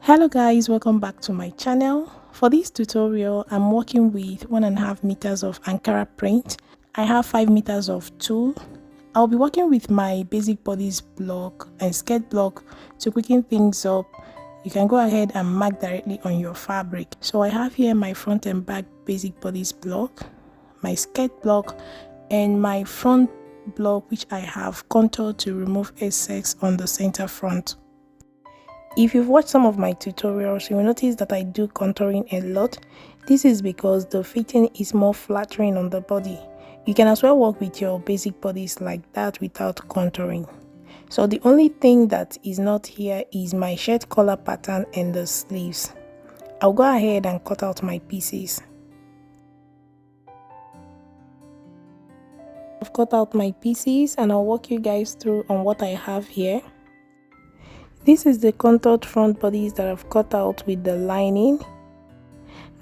Hello guys, welcome back to my channel. For this tutorial, I'm working with 1.5 meters of Ankara print. I have 5 meters of tulle. I'll be working with my basic bodice block and skirt block to quicken things up. You can go ahead and mark directly on your fabric. So I have here my front and back basic bodice block, my skirt block, and my front block, which I have contoured to remove excess on the center front. If you've watched some of my tutorials, you will notice that I do contouring a lot. This is because the fitting is more flattering on the body. You can as well work with your basic bodies like that without contouring. So the only thing that is not here is my shirt collar pattern and the sleeves. I'll go ahead and cut out my pieces. I've cut out my pieces and I'll walk you guys through on what I have here. This is the contoured front bodice that I've cut out with the lining.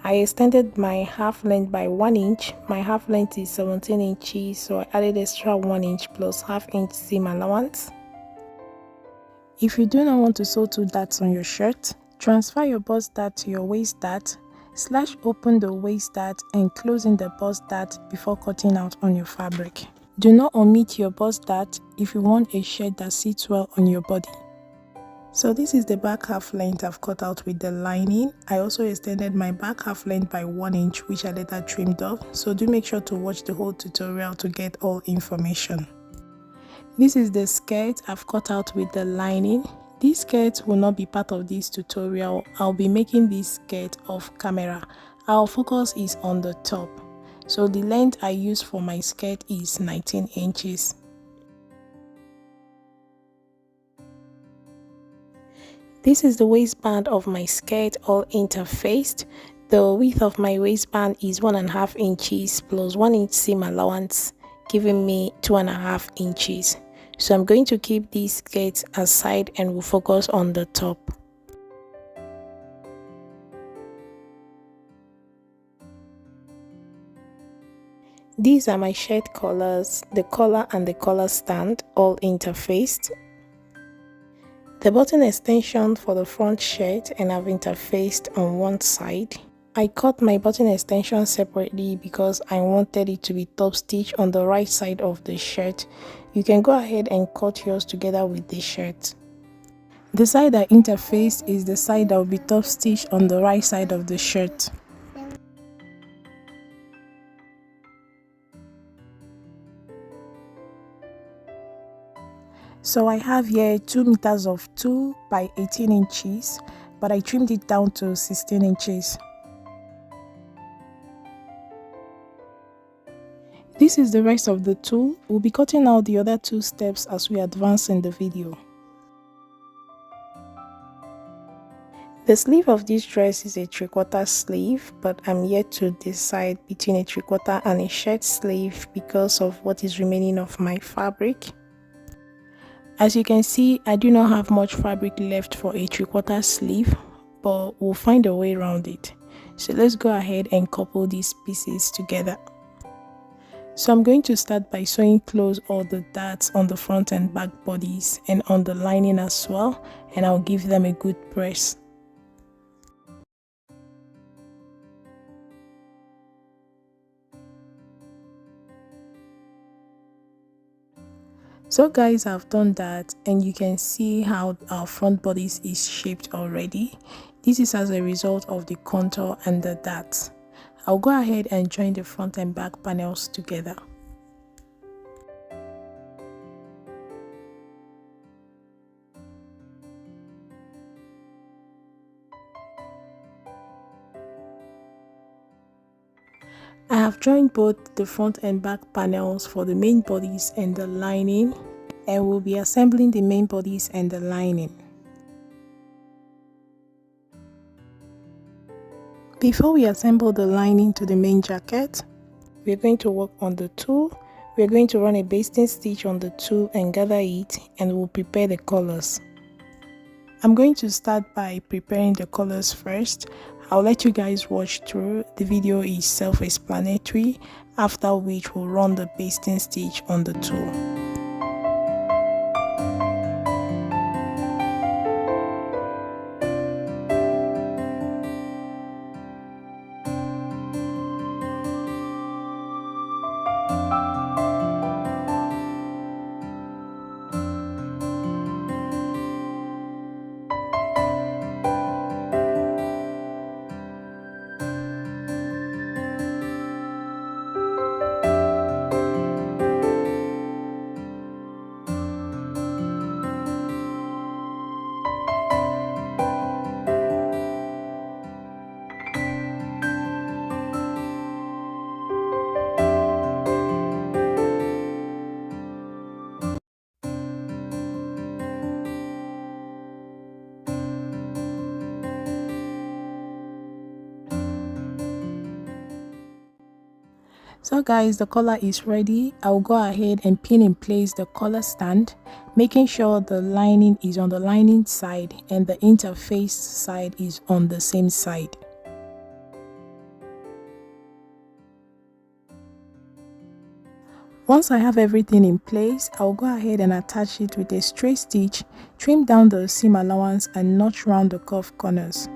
I extended my half length by 1 inch. My half length is 17 inches, so I added extra 1 inch plus half inch seam allowance. If you do not want to sew 2 darts on your shirt, transfer your bust dart to your waist dart, slash open the waist dart and close in the bust dart before cutting out on your fabric. Do not omit your bust dart if you want a shirt that sits well on your body. So this is the back half length I've cut out with the lining. I also extended my back half length by 1 inch, which I later trimmed off. So do make sure to watch the whole tutorial to get all information. This is the skirt I've cut out with the lining. This skirt will not be part of this tutorial. I'll be making this skirt off camera. Our focus is on the top. So the length I use for my skirt is 19 inches. This is the waistband of my skirt, all interfaced. The width of my waistband is 1.5 inches plus 1 inch seam allowance, giving me 2.5 inches. So I'm going to keep these skirts aside and we'll focus on the top. These are my shirt collars, the collar and the collar stand, all interfaced. The button extension for the front shirt and I've interfaced on one side. I cut my button extension separately because I wanted it to be top stitch on the right side of the shirt. You can go ahead and cut yours together with the shirt. The side I interfaced is the side that will be top stitch on the right side of the shirt. So I have here 2 meters of tulle by 18 inches, but I trimmed it down to 16 inches. This is the rest of the tulle. We'll be cutting out the other 2 steps as we advance in the video. The sleeve of this dress is a 3/4 sleeve, but I'm yet to decide between a 3/4 and a shirt sleeve because of what is remaining of my fabric. As you can see, I do not have much fabric left for a 3/4 sleeve, but we'll find a way around it. So let's go ahead and couple these pieces together. So I'm going to start by sewing close all the darts on the front and back bodies and on the lining as well, and I'll give them a good press. So guys, I've done that and you can see how our front bodice is shaped already. This is as a result of the contour and the darts. I'll go ahead and join the front and back panels together. I have joined both the front and back panels for the main bodies and the lining, and we'll be assembling the main bodies and the lining. Before we assemble the lining to the main jacket, we're going to work on the tulle. We're going to run a basting stitch on the tulle and gather it, and we'll prepare the colors. I'm going to start by preparing the colors first. I'll let you guys watch through. The video is self-explanatory, after which we'll run the basting stitch on the tulle. So guys, the collar is ready. I'll go ahead and pin in place the collar stand, making sure the lining is on the lining side and the interface side is on the same side. Once I have everything in place, I'll go ahead and attach it with a straight stitch, trim down the seam allowance and notch round the curved corners.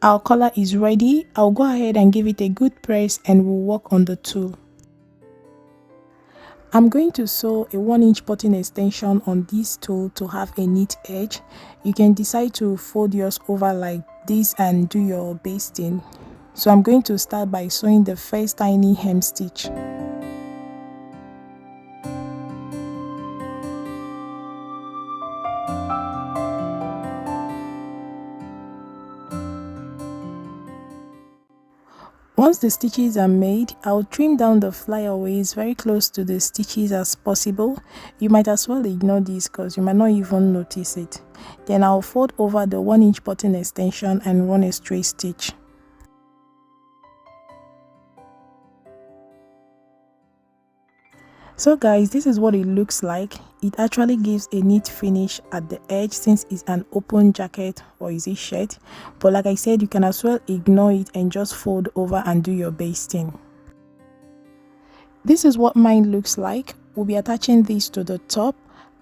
Our collar is ready. I'll go ahead and give it a good press and we'll work on the tulle. I'm going to sew a 1-inch button extension on this tulle to have a neat edge. You can decide to fold yours over like this and do your basting. So I'm going to start by sewing the first tiny hem stitch. Once the stitches are made, I'll trim down the flyaways very close to the stitches as possible. You might as well ignore this because you might not even notice it. Then I'll fold over the 1-inch button extension and run a straight stitch. So guys, this is what it looks like. It actually gives a neat finish at the edge since it's an open jacket, or is it shirt, but like I said, you can as well ignore it and just fold over and do your basting. This is what mine looks like. We'll be attaching this to the top.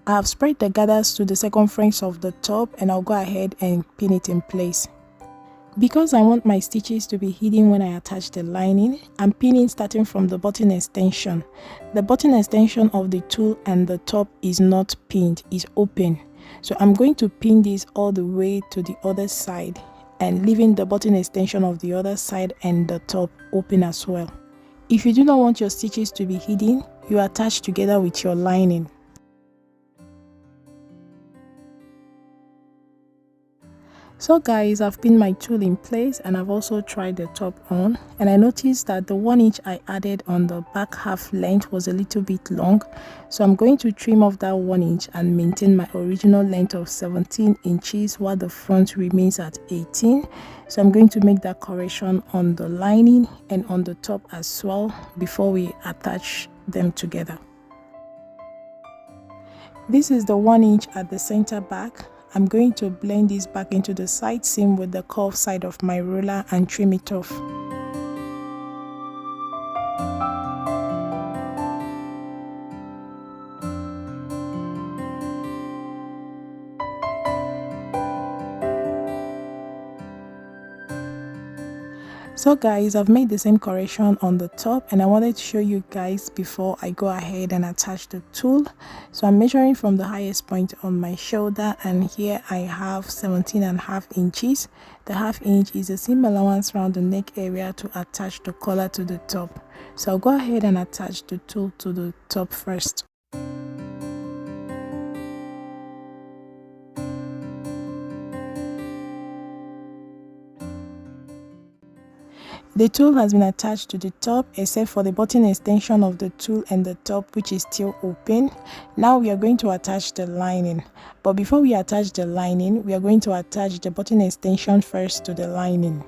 I have spread the gathers to the circumference of the top and I'll go ahead and pin it in place. Because I want my stitches to be hidden when I attach the lining, I'm pinning starting from the button extension. The button extension of the tulle and the top is not pinned, it's open. So I'm going to pin this all the way to the other side and leaving the button extension of the other side and the top open as well. If you do not want your stitches to be hidden, you attach together with your lining. So guys, I've pinned my tulle in place and I've also tried the top on, and I noticed that the 1-inch I added on the back half length was a little bit long, so I'm going to trim off that 1-inch and maintain my original length of 17 inches while the front remains at 18. So I'm going to make that correction on the lining and on the top as well before we attach them together. This is the 1-inch at the center back. I'm going to blend this back into the side seam with the curved side of my ruler and trim it off. So guys, I've made the same correction on the top, and I wanted to show you guys before I go ahead and attach the tulle. So I'm measuring from the highest point on my shoulder, and here I have 17.5 inches. The half inch is the seam allowance around the neck area to attach the collar to the top. So I'll go ahead and attach the tulle to the top first. The tulle has been attached to the top except for the button extension of the tulle and the top, which is still open. Now we are going to attach the lining, but before we attach the lining, we are going to attach the button extension first to the lining.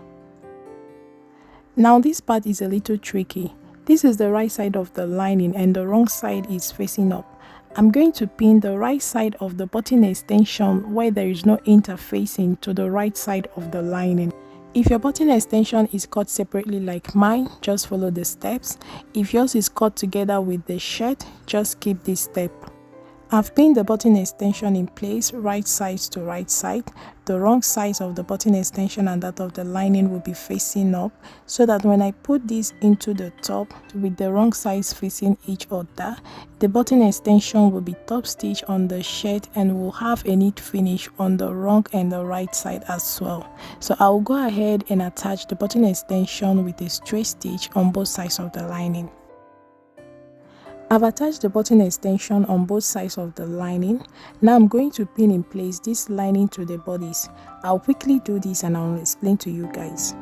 Now this part is a little tricky. This is the right side of the lining and the wrong side is facing up. I'm going to pin the right side of the button extension where there is no interfacing to the right side of the lining. If your button extension is cut separately like mine, just follow the steps. If yours is cut together with the shirt, just skip this step. I've pinned the button extension in place, right side to right side. The wrong sides of the button extension and that of the lining will be facing up, so that when I put this into the top with the wrong sides facing each other, the button extension will be top stitched on the shirt and will have a neat finish on the wrong and the right side as well. So I will go ahead and attach the button extension with a straight stitch on both sides of the lining. I've attached the button extension on both sides of the lining. Now I'm going to pin in place this lining to the bodice. I'll quickly do this and I'll explain to you guys.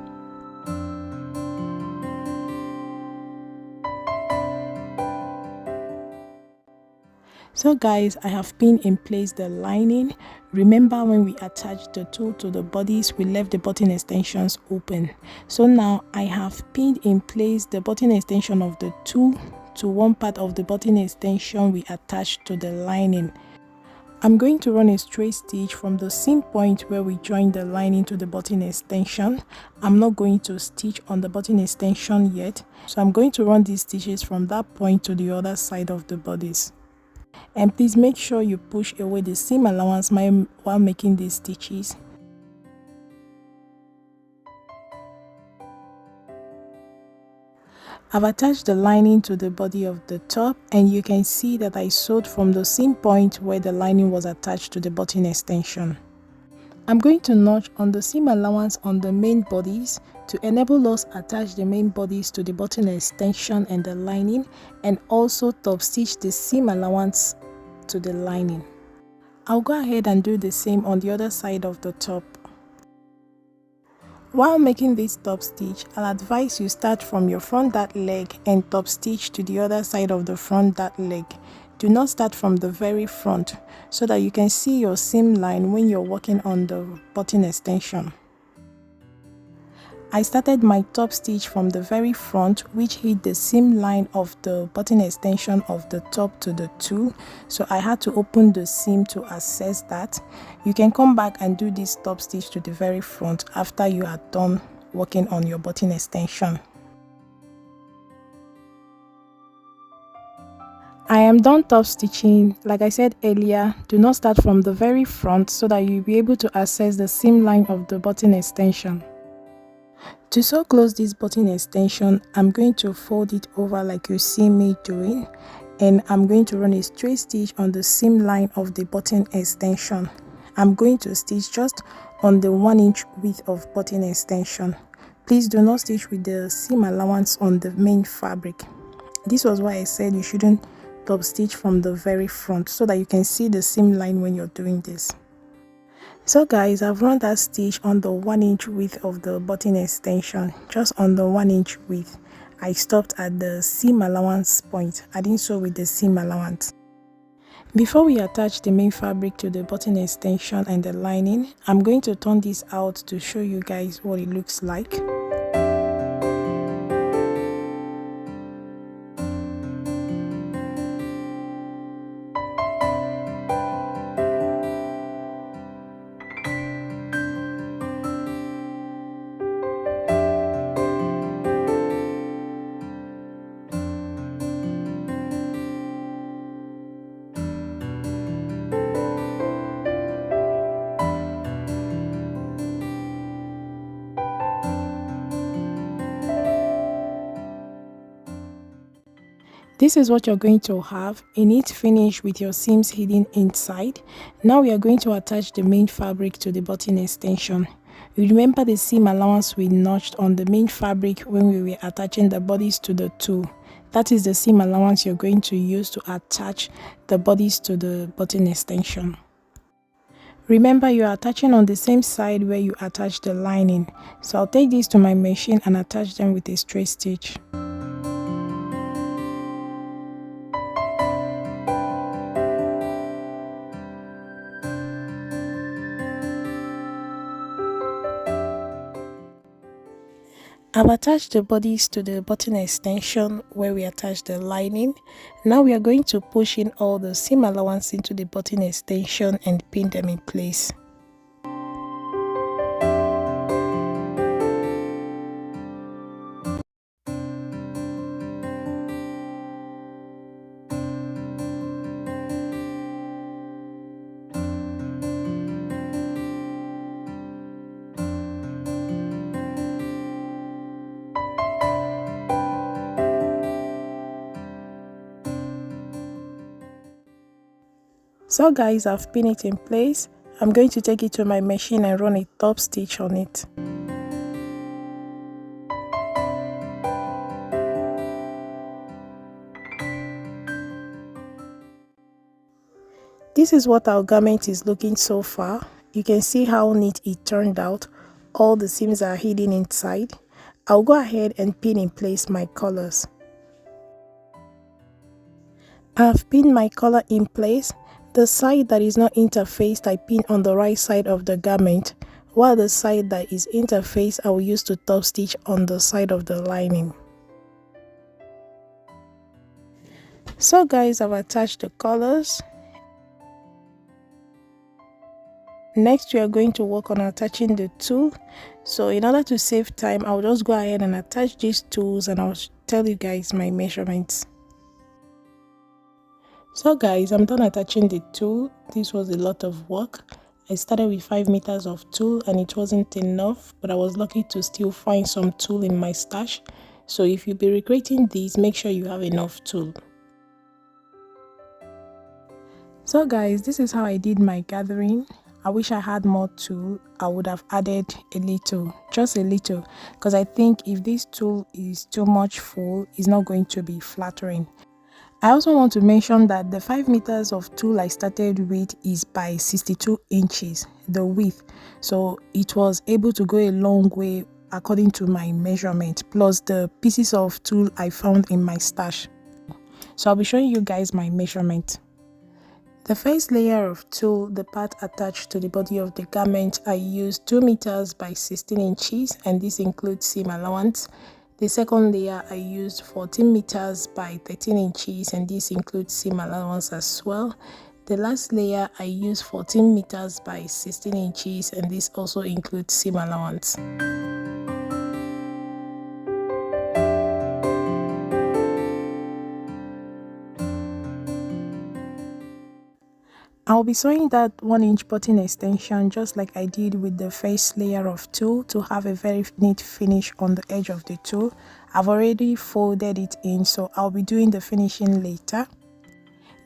So guys, I have pinned in place the lining. Remember, when we attached the tulle to the bodice, we left the button extensions open. So now I have pinned in place the button extension of the tulle to one part of the button extension we attached to the lining. I'm going to run a straight stitch from the seam point where we joined the lining to the button extension. I'm not going to stitch on the button extension yet, so I'm going to run these stitches from that point to the other side of the bodice. And please make sure you push away the seam allowance while making these stitches. I've attached the lining to the body of the top, and you can see that I sewed from the seam point where the lining was attached to the button extension. I'm going to notch on the seam allowance on the main bodies to enable us attach the main bodies to the button extension and the lining, and also top stitch the seam allowance to the lining. I'll go ahead and do the same on the other side of the top. While making this top stitch, I'll advise you start from your front dart leg and top stitch to the other side of the front dart leg. Do not start from the very front, so that you can see your seam line when you're working on the button extension. I started my top stitch from the very front, which hit the seam line of the button extension of the top to the tulle, so I had to open the seam to access that. You can come back and do this top stitch to the very front after you are done working on your button extension. I am done top stitching. Like I said earlier, do not start from the very front so that you'll be able to access the seam line of the button extension. To sew close this button extension, I'm going to fold it over like you see me doing, and I'm going to run a straight stitch on the seam line of the button extension. I'm going to stitch just on the 1 inch width of button extension. Please do not stitch with the seam allowance on the main fabric. This was why I said you shouldn't top stitch from the very front, so that you can see the seam line when you're doing this. So guys, I've run that stitch on the 1 inch width of the button extension, just on the 1 inch width. I stopped at the seam allowance point. I didn't sew with the seam allowance. Before we attach the main fabric to the button extension and the lining, I'm going to turn this out to show you guys what it looks like. This is what you're going to have, a neat finish with your seams hidden inside. Now we are going to attach the main fabric to the button extension. You remember the seam allowance we notched on the main fabric when we were attaching the bodies to the tulle. That is the seam allowance you're going to use to attach the bodies to the button extension. Remember, you are attaching on the same side where you attach the lining. So I'll take these to my machine and attach them with a straight stitch. I've attached the bodies to the button extension where we attach the lining. Now we are going to push in all the seam allowance into the button extension and pin them in place. So guys, I've pinned it in place. I'm going to take it to my machine and run a top stitch on it. This is what our garment is looking so far. You can see how neat it turned out. All the seams are hidden inside. I'll go ahead and pin in place my colors. I've pinned my color in place. The side that is not interfaced I pin on the right side of the garment, while the side that is interfaced I will use to top stitch on the side of the lining. So guys, I've attached the colors. Next we are going to work on attaching the tulle. So in order to save time, I'll just go ahead and attach these tools and I'll tell you guys my measurements. So guys, I'm done attaching the tulle. This was a lot of work. I started with 5 meters of tulle and it wasn't enough, but I was lucky to still find some tulle in my stash. So if you'll be recreating these, make sure you have enough tulle. So guys, this is how I did my gathering. I wish I had more tulle. I would have added a little, just a little, because I think if this tulle is too much full, it's not going to be flattering. I also want to mention that the 5 meters of tulle I started with is by 62 inches, the width. So it was able to go a long way according to my measurement, plus the pieces of tulle I found in my stash. So I'll be showing you guys my measurement. The first layer of tulle, the part attached to the body of the garment, I used 2 meters by 16 inches and this includes seam allowance. The second layer I used 14 meters by 13 inches and this includes seam allowance as well. The last layer I used 14 meters by 16 inches and this also includes seam allowance. I'll be sewing that 1-inch button extension just like I did with the first layer of tulle to have a very neat finish on the edge of the tulle. I've already folded it in, so I'll be doing the finishing later.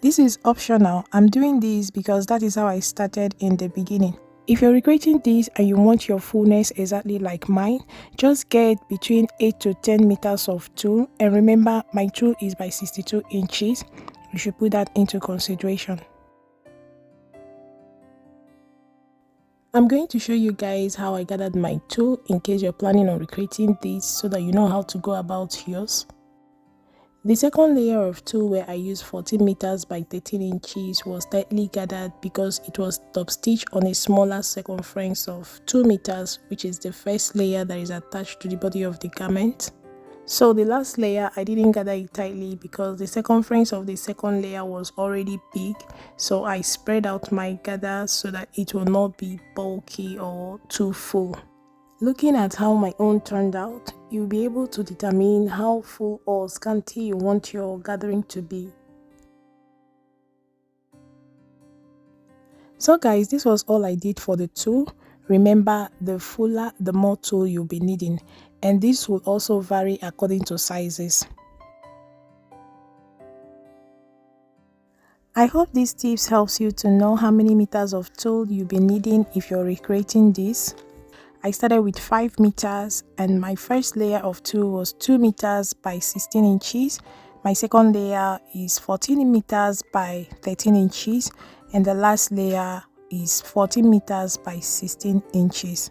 This is optional. I'm doing this because that is how I started in the beginning. If you're recreating this and you want your fullness exactly like mine, just get between 8 to 10 meters of tulle, and remember my tulle is by 62 inches. You should put that into consideration. I'm going to show you guys how I gathered my tulle in case you're planning on recreating this so that you know how to go about yours. The second layer of tulle, where I used 14 meters by 13 inches, was tightly gathered because it was top stitched on a smaller circumference of 2 meters, which is the first layer that is attached to the body of the garment. So the last layer, I didn't gather it tightly because the circumference of the second layer was already big, so I spread out my gather so that it will not be bulky or too full. Looking at how my own turned out, you'll be able to determine how full or scanty you want your gathering to be. So guys, this was all I did for the tulle. Remember, the fuller, the more tulle you'll be needing, and this will also vary according to sizes. I hope these tips helps you to know how many meters of tulle you'll be needing if you're recreating this. I started with 5 meters and my first layer of tulle was 2 meters by 16 inches. My second layer is 14 meters by 13 inches and the last layer is 14 meters by 16 inches.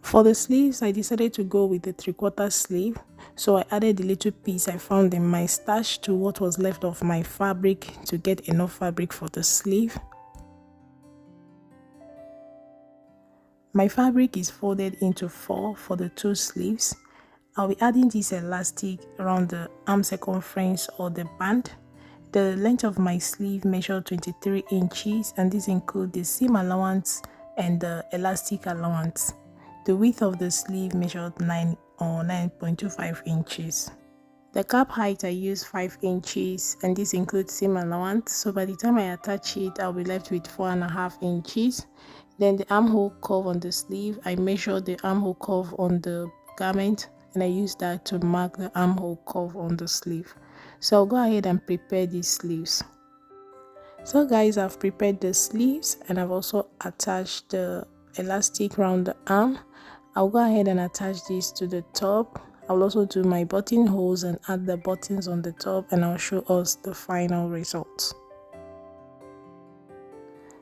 For the sleeves, I decided to go with the 3/4 sleeve, so I added the little piece I found in my stash to what was left of my fabric to get enough fabric for the sleeve. My fabric is folded into 4 for the 2 sleeves. I'll be adding this elastic around the arm circumference or the band. The length of my sleeve measured 23 inches and this includes the seam allowance and the elastic allowance. The width of the sleeve measured 9 or 9.25 inches. The cap height I used 5 inches and this includes seam allowance, so by the time I attach it I'll be left with 4.5 inches. Then the armhole curve on the sleeve, I measured the armhole curve on the garment and I used that to mark the armhole curve on the sleeve. So I'll go ahead and prepare these sleeves. So guys, I've prepared the sleeves and I've also attached the elastic around the arm. I'll go ahead and attach this to the top. I'll also do my buttonholes and add the buttons on the top and I'll show us the final results.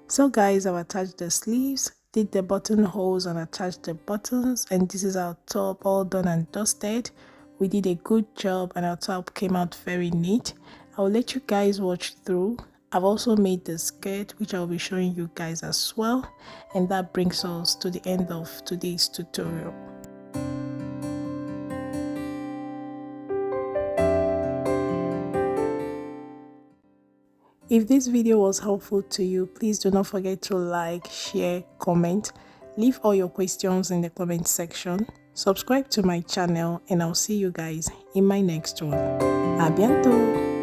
So guys, I've attached the sleeves, did the buttonholes and attached the buttons, and this is our top all done and dusted. We did a good job and our top came out very neat. I'll let you guys watch through. I've also made the skirt which I'll be showing you guys as well, and that brings us to the end of today's tutorial. If this video was helpful to you, please do not forget to like, share, comment, leave all your questions in the comment section, subscribe to my channel, and I'll see you guys in my next one. A bientôt!